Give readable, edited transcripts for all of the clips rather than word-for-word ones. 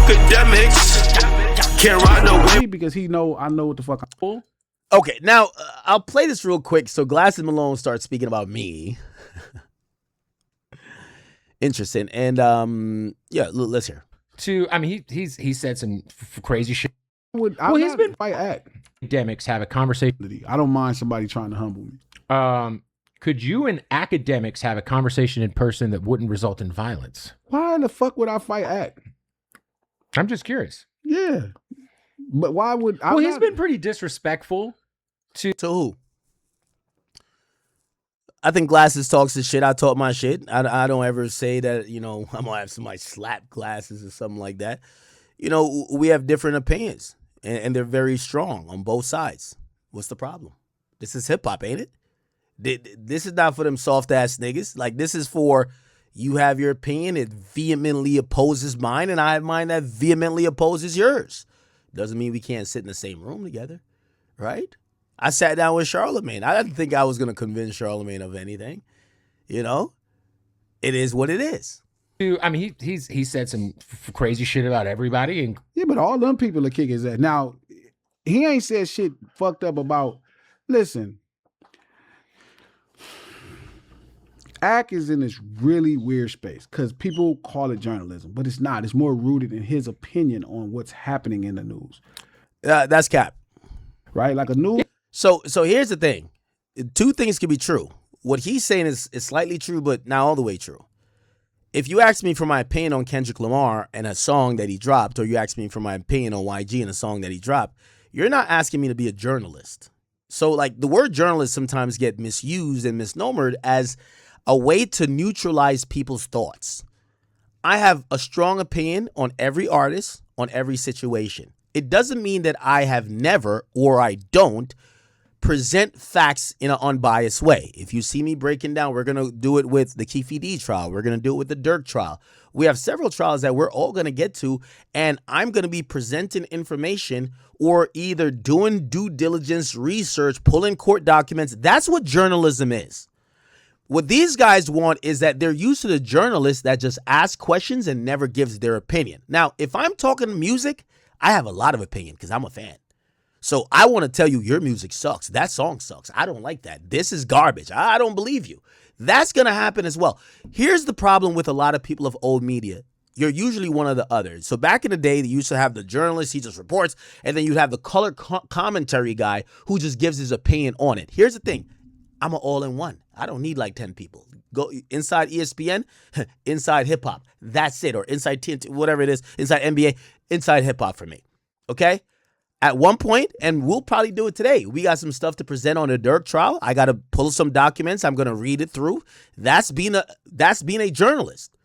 Akademiks can't ride no wave because I know what the fuck I'm for. Okay, now I'll play this real quick. So Glasses Malone starts speaking about me. Interesting, and yeah, let's hear. He said some crazy shit. He's been fight act. Academics have a conversation. I don't mind somebody trying to humble me. Could you and Academics have a conversation in person that wouldn't result in violence? Why the fuck would I fight act? I'm just curious. Yeah, but why would I? Well, he's been pretty disrespectful to who? I think Glasses talks his shit. I talk my shit. I don't ever say that, I'm gonna have somebody slap Glasses or something like that. We have different opinions, and they're very strong on both sides. What's the problem? This is hip hop, ain't it? This is not for them soft ass niggas. Like, this is for you have your opinion. It vehemently opposes mine, and I have mine that vehemently opposes yours. Doesn't mean we can't sit in the same room together, right? I sat down with Charlemagne. I didn't think I was going to convince Charlemagne of anything. It is what it is. He said some crazy shit about everybody. And yeah, but all them people are kicking his ass. Now, he ain't said shit fucked up about, listen, Ack is in this really weird space because people call it journalism, but it's not. It's more rooted in his opinion on what's happening in the news. That's cap. Right? Like a news. So here's the thing. Two things can be true. What he's saying is slightly true, but not all the way true. If you ask me for my opinion on Kendrick Lamar and a song that he dropped, or you ask me for my opinion on YG and a song that he dropped, you're not asking me to be a journalist. So, like, the word journalist sometimes get misused and misnomered as a way to neutralize people's thoughts. I have a strong opinion on every artist, on every situation. It doesn't mean that I have never, or I don't, present facts in an unbiased way. If you see me breaking down, we're going to do it with the Keefe D trial. We're going to do it with the Dirk trial. We have several trials that we're all going to get to, and I'm going to be presenting information or either doing due diligence research, pulling court documents. That's what journalism is. What these guys want is that they're used to the journalist that just asks questions and never gives their opinion. Now, if I'm talking music, I have a lot of opinion because I'm a fan. So I want to tell you your music sucks. That song sucks. I don't like that. This is garbage. I don't believe you. That's going to happen as well. Here's the problem with a lot of people of old media. You're usually one of the others. So back in the day, they used to have the journalist, he just reports, and then you'd have the color commentary guy who just gives his opinion on it. Here's the thing. I'm an all-in-one. I don't need like 10 people. Go inside ESPN, inside hip-hop. That's it. Or inside TNT, whatever it is, inside NBA, inside hip-hop for me. Okay? At one point, and we'll probably do it today, we got some stuff to present on the Dirk trial. I got to pull some documents. I'm going to read it through. That's being a journalist,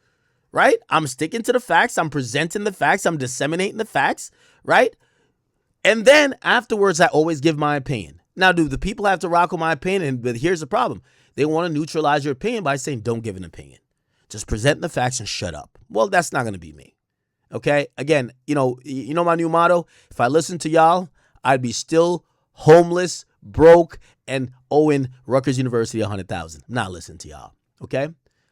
right? I'm sticking to the facts. I'm presenting the facts. I'm disseminating the facts, right? And then afterwards, I always give my opinion. Now, do the people have to rock with my opinion? But here's the problem. They want to neutralize your opinion by saying, don't give an opinion. Just present the facts and shut up. Well, that's not going to be me. Okay? Again, you know my new motto? If I listened to y'all, I'd be still homeless, broke, and owing Rutgers University $100,000. I'm not listening to y'all. Okay?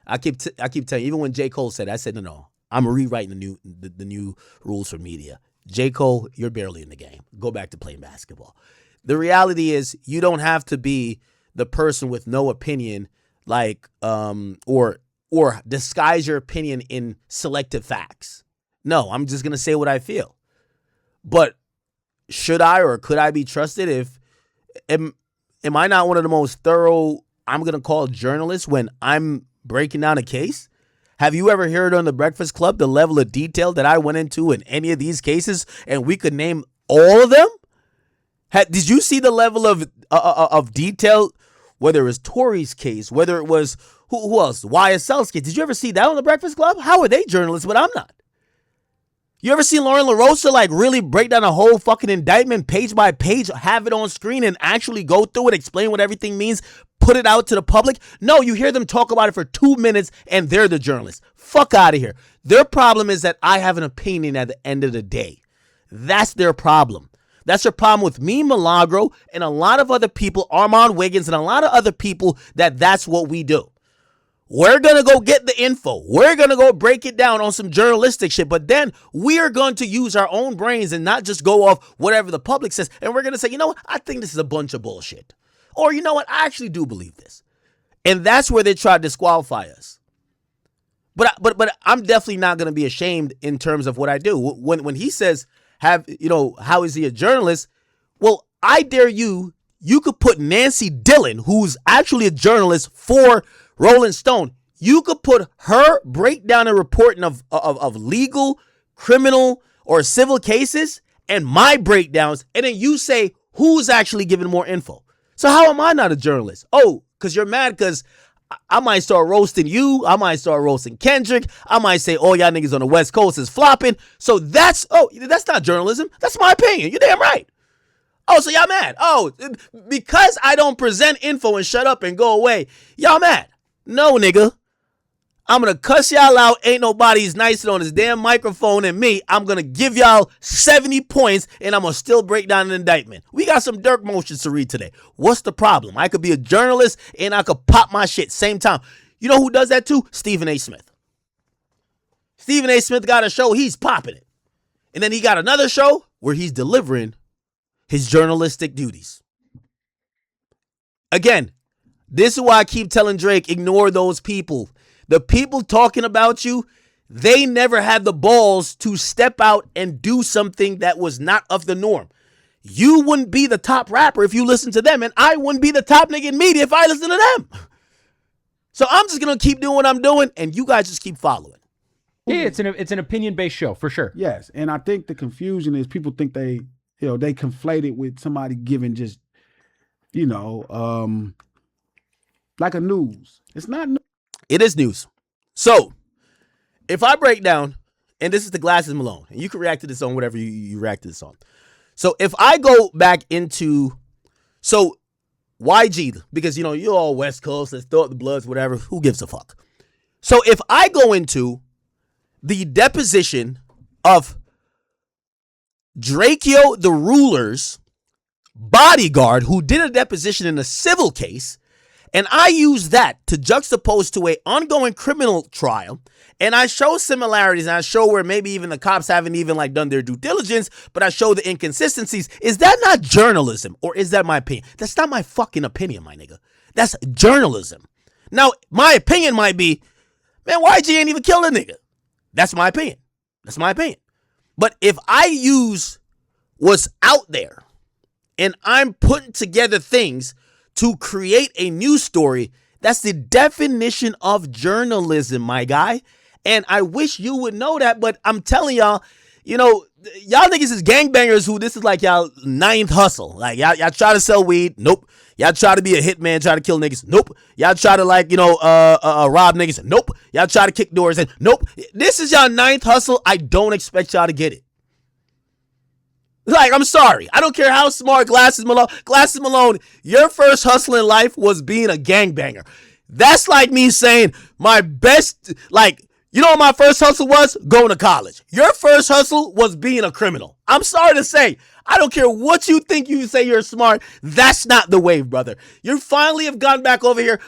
I keep telling you, even when J. Cole said it, I said, no. I'm rewriting the new rules for media. J. Cole, you're barely in the game. Go back to playing basketball. The reality is you don't have to be the person with no opinion, like, or disguise your opinion in selective facts. No, I'm just going to say what I feel. But should I or could I be trusted if, am I not one of the most thorough, I'm going to call journalists when I'm breaking down a case? Have you ever heard on The Breakfast Club the level of detail that I went into in any of these cases, and we could name all of them? Did you see the level of detail, whether it was Tory's case, whether it was, who else, YSL's case? Did you ever see that on The Breakfast Club? How are they journalists, but I'm not? You ever see Lauren LaRosa like really break down a whole fucking indictment page by page, have it on screen and actually go through it, explain what everything means, put it out to the public? No, you hear them talk about it for 2 minutes and they're the journalists. Fuck out of here. Their problem is that I have an opinion at the end of the day. That's their problem. That's their problem with me, Milagro, and a lot of other people, Armand Wiggins, and a lot of other people, that's what we do. We're going to go get the info. We're going to go break it down on some journalistic shit. But then we are going to use our own brains and not just go off whatever the public says. And we're going to say, you know what? I think this is a bunch of bullshit. Or you know what? I actually do believe this. And that's where they try to disqualify us. But I'm definitely not going to be ashamed in terms of what I do. When he says, how is he a journalist? Well, I dare you could put Nancy Dillon, who's actually a journalist for Rolling Stone, you could put her breakdown and reporting of legal, criminal, or civil cases and my breakdowns, and then you say who's actually giving more info. So how am I not a journalist? Oh, because you're mad because I might start roasting you. I might start roasting Kendrick. I might say, oh, y'all niggas on the West Coast is flopping. So that's not journalism. That's my opinion. You're damn right. Oh, so y'all mad. Oh, because I don't present info and shut up and go away, y'all mad. No, nigga. I'm going to cuss y'all out. Ain't nobody's nicer on this damn microphone than me. I'm going to give y'all 70 points, and I'm going to still break down an indictment. We got some Dirk motions to read today. What's the problem? I could be a journalist, and I could pop my shit same time. You know who does that too? Stephen A. Smith. Stephen A. Smith got a show. He's popping it. And then he got another show where he's delivering his journalistic duties. Again, this is why I keep telling Drake, ignore those people. The people talking about you, they never had the balls to step out and do something that was not of the norm. You wouldn't be the top rapper if you listened to them, and I wouldn't be the top nigga in media if I listened to them. So I'm just going to keep doing what I'm doing, and you guys just keep following. Yeah, it's an opinion-based show, for sure. Yes, and I think the confusion is people think they conflate it with somebody giving just, like a news. It's not news. It is news. So, if I break down, and this is the Glasses Malone, and you can react to this on whatever you react to this on. So, if I go back into, YG, because, you're all West Coast, let's throw up the Bloods, whatever, who gives a fuck? So, if I go into the deposition of Drakeo the Ruler's bodyguard, who did a deposition in a civil case, and I use that to juxtapose to an ongoing criminal trial, and I show similarities, and I show where maybe even the cops haven't even done their due diligence, but I show the inconsistencies. Is that not journalism, or is that my opinion? That's not my fucking opinion, my nigga. That's journalism. Now, my opinion might be, man, YG ain't even killed a nigga. That's my opinion. That's my opinion. But if I use what's out there, and I'm putting together things to create a news story, that's the definition of journalism, my guy. And I wish you would know that, but I'm telling y'all, y'all niggas is gangbangers who this is like y'all ninth hustle. Like y'all try to sell weed, nope. Y'all try to be a hitman, try to kill niggas, nope. Y'all try to rob niggas, nope. Y'all try to kick doors, and nope. This is y'all ninth hustle. I don't expect y'all to get it. I'm sorry. I don't care how smart Glasses Malone, your first hustle in life was being a gangbanger. That's like me saying my best, what my first hustle was? Going to college. Your first hustle was being a criminal. I'm sorry to say, I don't care what you think you say you're smart. That's not the way, brother. You finally have gone back over here.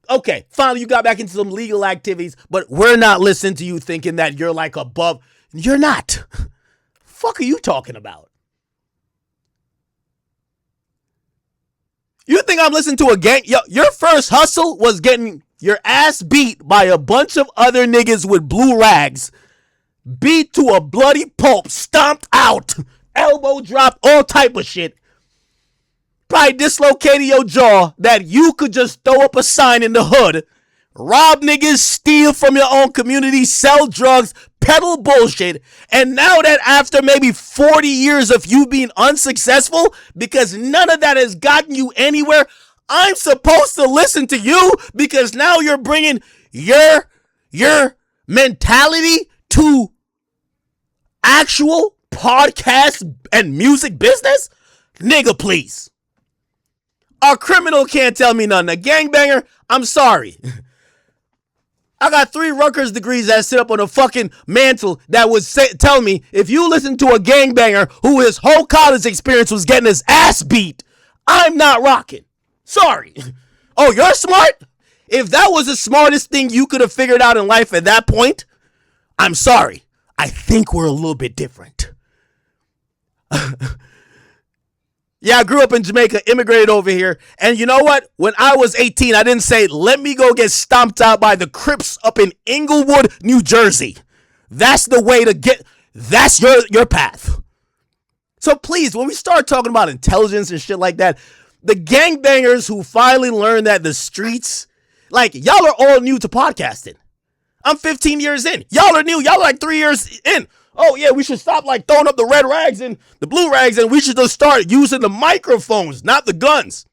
Okay, finally you got back into some legal activities, but we're not listening to you thinking that you're above. You're not. Fuck are you talking about? You think I'm listening to a gang? Yo, your first hustle was getting your ass beat by a bunch of other niggas with blue rags. Beat to a bloody pulp, stomped out, elbow dropped, all type of shit. Probably dislocated your jaw that you could just throw up a sign in the hood, rob niggas, steal from your own community, sell drugs, peddle bullshit, and now that after maybe 40 years of you being unsuccessful, because none of that has gotten you anywhere, I'm supposed to listen to you because now you're bringing your mentality to actual podcast and music business? Nigga, please. A criminal can't tell me nothing. A gangbanger, I'm sorry. I got 3 Rutgers degrees that sit up on a fucking mantle that would tell me if you listen to a gangbanger who his whole college experience was getting his ass beat, I'm not rocking. Sorry. Oh, you're smart? If that was the smartest thing you could have figured out in life at that point, I'm sorry. I think we're a little bit different. Yeah, I grew up in Jamaica, immigrated over here. And you know what? When I was 18, I didn't say, let me go get stomped out by the Crips up in Inglewood, New Jersey. That's the way to get, that's your path. So please, when we start talking about intelligence and shit like that, the gangbangers who finally learned that the streets, like, y'all are all new to podcasting. I'm 15 years in. Y'all are new. Y'all are like 3 years in. Oh, yeah, we should stop like throwing up the red rags and the blue rags, and we should just start using the microphones, not the guns.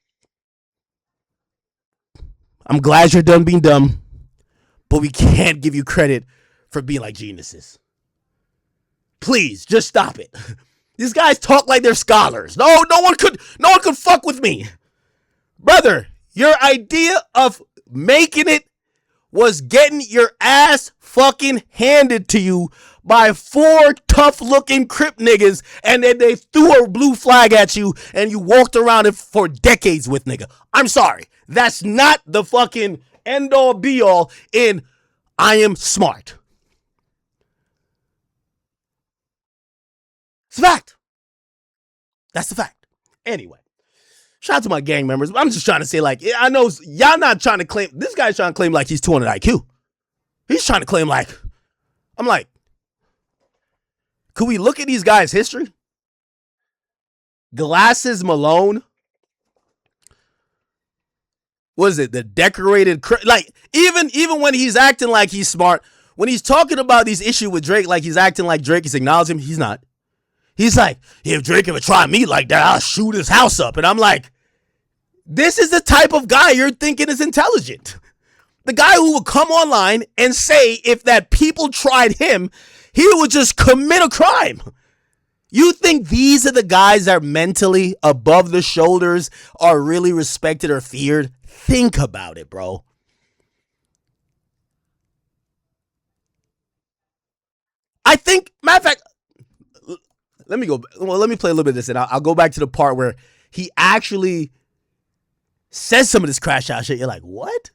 I'm glad you're done being dumb, but we can't give you credit for being like geniuses. Please, just stop it. These guys talk like they're scholars. No one could fuck with me. Brother, your idea of making it was getting your ass fucking handed to you by 4 tough-looking Crip niggas, and then they threw a blue flag at you, and you walked around it for decades with, nigga. I'm sorry. That's not the fucking end-all, be-all in I am smart. It's a fact. That's the fact. Anyway, shout out to my gang members. I'm just trying to say, like, I know y'all not trying to claim, this guy's trying to claim like he's 200 IQ. He's trying to claim like, I'm like, could we look at these guys' history? Glasses Malone. What is it? The decorated, like, even when he's acting like he's smart, when he's talking about these issues with Drake, like he's acting like Drake is acknowledging him, he's not. He's like, if Drake ever try me like that, I'll shoot his house up. And I'm like, this is the type of guy you're thinking is intelligent. The guy who will come online and say if that people tried him, he would just commit a crime. You think these are the guys that are mentally above the shoulders, are really respected or feared? Think about it, bro. I think, matter of fact, let me play a little bit of this, and I'll go back to the part where he actually says some of this crash out shit. You're like, what?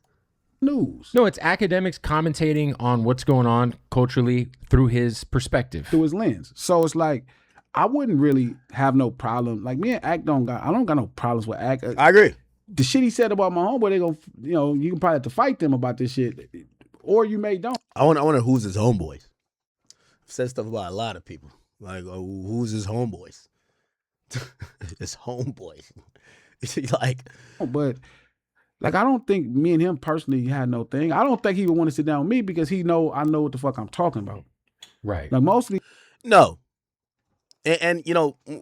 News. No, it's Akademiks commentating on what's going on culturally through his perspective. Through his lens. So it's like, I wouldn't really have no problem. Like, me and Ak I don't got no problems with Ak. I agree. The shit he said about my homeboy, they gonna, you can probably have to fight them about this shit. Or you may don't. I wonder who's his homeboys. Said stuff about a lot of people. Like, who's his homeboys? His homeboys. Like, but like, I don't think me and him personally had no thing. I don't think he would want to sit down with me because I know what the fuck I'm talking about. Right. Like, mostly. No. And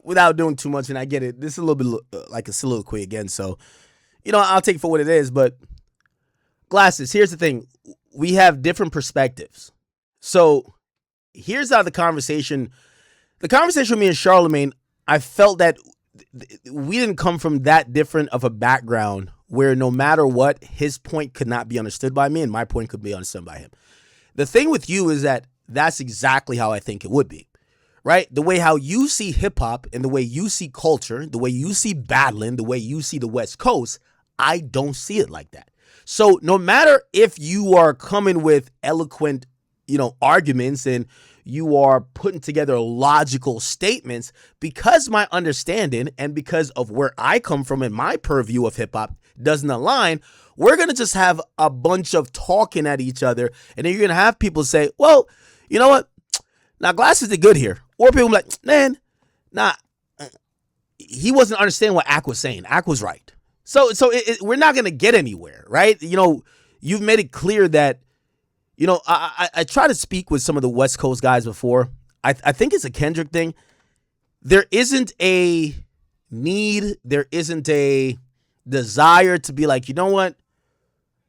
without doing too much, and I get it, this is a little bit like a soliloquy again, so, I'll take it for what it is, but Glasses, here's the thing. We have different perspectives. So here's how the conversation with me and Charlemagne, I felt that we didn't come from that different of a background where no matter what, his point could not be understood by me and my point could be understood by him. The thing with you is that that's exactly how I think it would be, right? The way how you see hip hop and the way you see culture, the way you see battling, the way you see the West Coast, I don't see it like that. So no matter if you are coming with eloquent, arguments and you are putting together logical statements, because my understanding and because of where I come from and my purview of hip hop doesn't align, we're going to just have a bunch of talking at each other. And then you're going to have people say, well, you know what? Now Glasses did good here. Or people be like, man, he wasn't understanding what Ak was saying. Ak was right. So we're not going to get anywhere, right? You've made it clear that, I try to speak with some of the West Coast guys before. I think it's a Kendrick thing. There isn't a need, there isn't a desire to be like, you know what?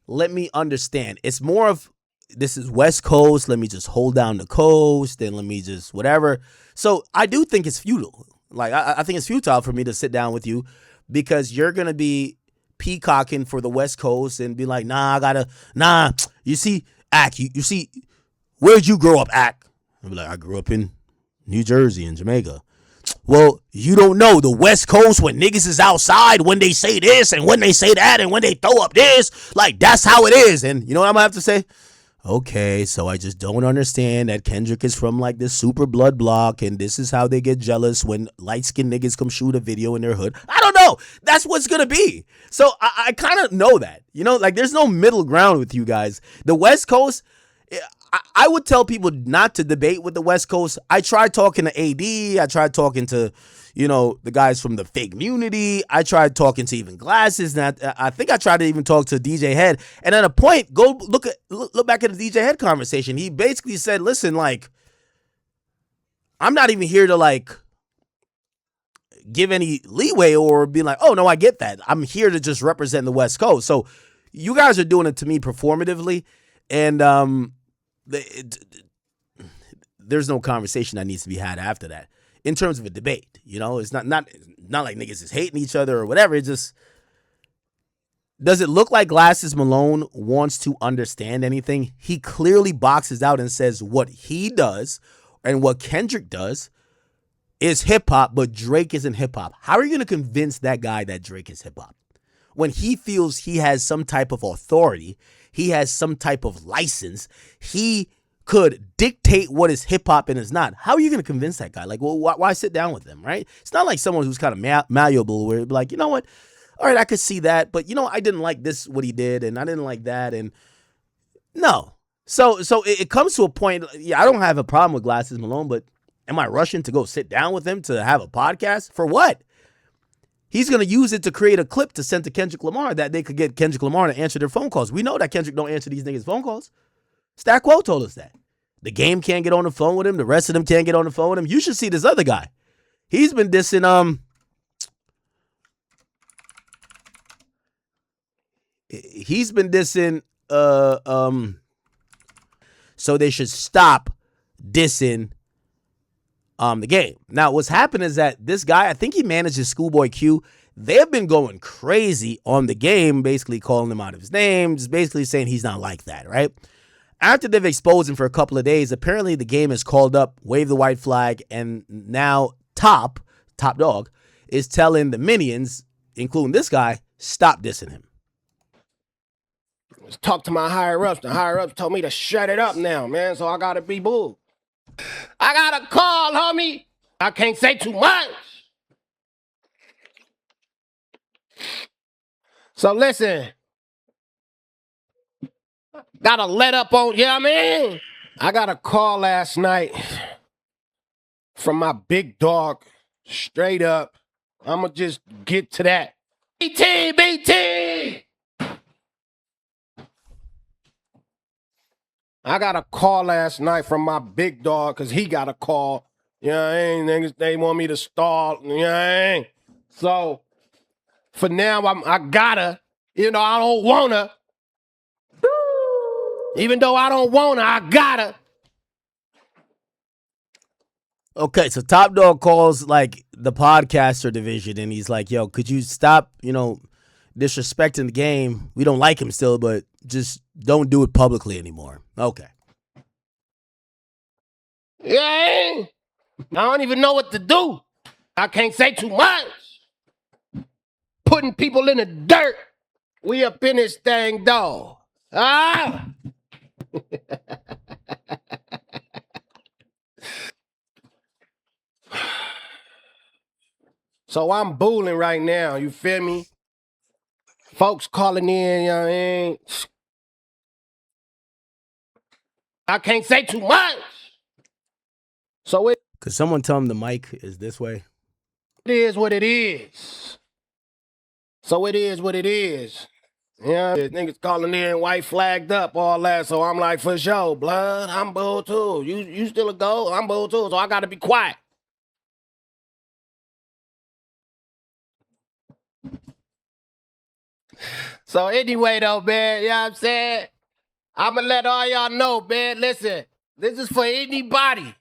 Let me understand. It's more of, this is West Coast, let me just hold down the coast, and let me just whatever. So I do think it's futile. Like, I think it's futile for me to sit down with you because you're going to be peacocking for the West Coast and be like, you see, Ak, you see, where'd you grow up, Ak? I'll be like, I grew up in New Jersey and Jamaica. well, you don't know the West Coast when niggas is outside, when they say this and when they say that and when they throw up this, like that's how it is. And you know what I'm gonna have to say? Okay, so I just don't understand that Kendrick is from like this super blood block and this is how they get jealous when light-skinned niggas come shoot a video in their hood. I don't know. That's what's gonna be. So I kind of know that. You know, like there's no middle ground with you guys. The West Coast, I would tell people not to debate with the West Coast. I tried talking to AD. I tried talking to, you know, the guys from the fake community. I tried talking to even Glasses. And I think I tried to even talk to DJ Head. And at a point, go look back at the DJ Head conversation. He basically said, listen, like, I'm not even here to like give any leeway or be like, oh no, I get that. I'm here to just represent the West Coast. So you guys are doing it to me performatively. And there's no conversation that needs to be had after that in terms of a debate. You know, it's not like niggas is hating each other or whatever. It just, does it look like Glasses Malone wants to understand anything? He clearly boxes out and says what he does and what Kendrick does is hip hop, but Drake isn't hip hop. How are you going to convince that guy that Drake is hip hop when he feels he has some type of authority? He has some type of license. He could dictate what is hip hop and is not. How are you going to convince that guy? Like, well, why sit down with them, right? It's not like someone who's kind of malleable where it'd be like, you know what? All right, I could see that, but you know, I didn't like this, what he did, and I didn't like that, and no. So it comes to a point, yeah, I don't have a problem with Glasses Malone, but am I rushing to go sit down with him to have a podcast? For what? He's going to use it to create a clip to send to Kendrick Lamar that they could get Kendrick Lamar to answer their phone calls. We know that Kendrick don't answer these niggas' phone calls. Stat Quo told us that. The Game can't get on the phone with him. The rest of them can't get on the phone with him. You should see this other guy. He's been dissing, so they should stop dissing the Game. Now, what's happened is that this guy, I think he manages Schoolboy Q. They have been going crazy on the Game, basically calling him out of his name, just basically saying he's not like that, right? After they've exposed him for a couple of days, apparently the Game is called up, waved the white flag, and now Top Dog, is telling the minions, including this guy, stop dissing him. Let's talk to my higher ups. The higher ups told me to shut it up now, man, so I gotta be booed. I got a call, homie. I can't say too much. So listen. Gotta let up on, you know what I mean? I got a call last night from my big dog, straight up. I'ma just get to that. BT! I got a call last night from my big dog because he got a call. You know what I mean? Niggas, they want me to stall. You know what I mean? So, for now, I gotta, you know, I don't wanna. Even though I don't wanna, I gotta. Okay, so Top Dog calls like the podcaster division and he's like, yo, could you stop, you know, disrespecting the Game? We don't like him still, but just don't do it publicly anymore. Okay. Yeah, I don't even know what to do. I can't say too much. Putting people in the dirt. We up in this thing, dog. Ah! So I'm booling right now, you feel me? Folks calling in, you know what I mean? I can't say too much. So it Could someone tell him the mic is this way? is what it is. So it is what it is. Yeah, niggas calling in, white flagged up, all that. So I'm like, for sure, blood, I'm bull too. You still a go? I'm bull too. So I gotta be quiet. So anyway, though, man, you know what I'm saying? I'ma let all y'all know, man. Listen, this is for anybody.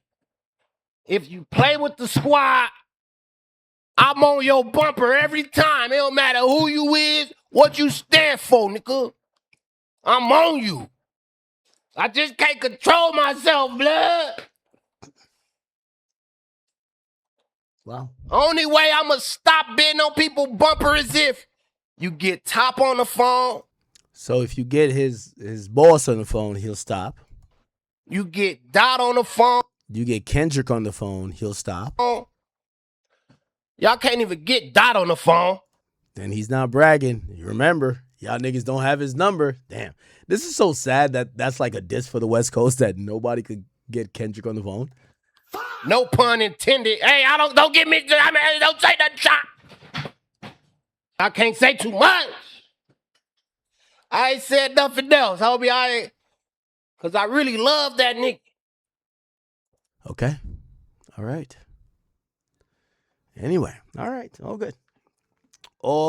If you play with the squad, I'm on your bumper every time. It don't matter who you is, what you stand for, nigga. I'm on you. I just can't control myself, blood. Wow. Only way I'ma stop being on people's bumper is if you get Top on the phone, So if you get his boss on the phone, he'll stop. you get Dot on the phone. You get Kendrick on the phone, he'll stop. Y'all can't even get Dot on the phone. Then he's not bragging. You remember, y'all niggas don't have his number. Damn. This is so sad that that's like a diss for the West Coast that nobody could get Kendrick on the phone. No pun intended. Hey, don't get me. I mean, don't say that shot. I can't say too much. I ain't said nothing else, homie. Cause I really love that nigga. Okay. All right. Anyway. All right. All good. All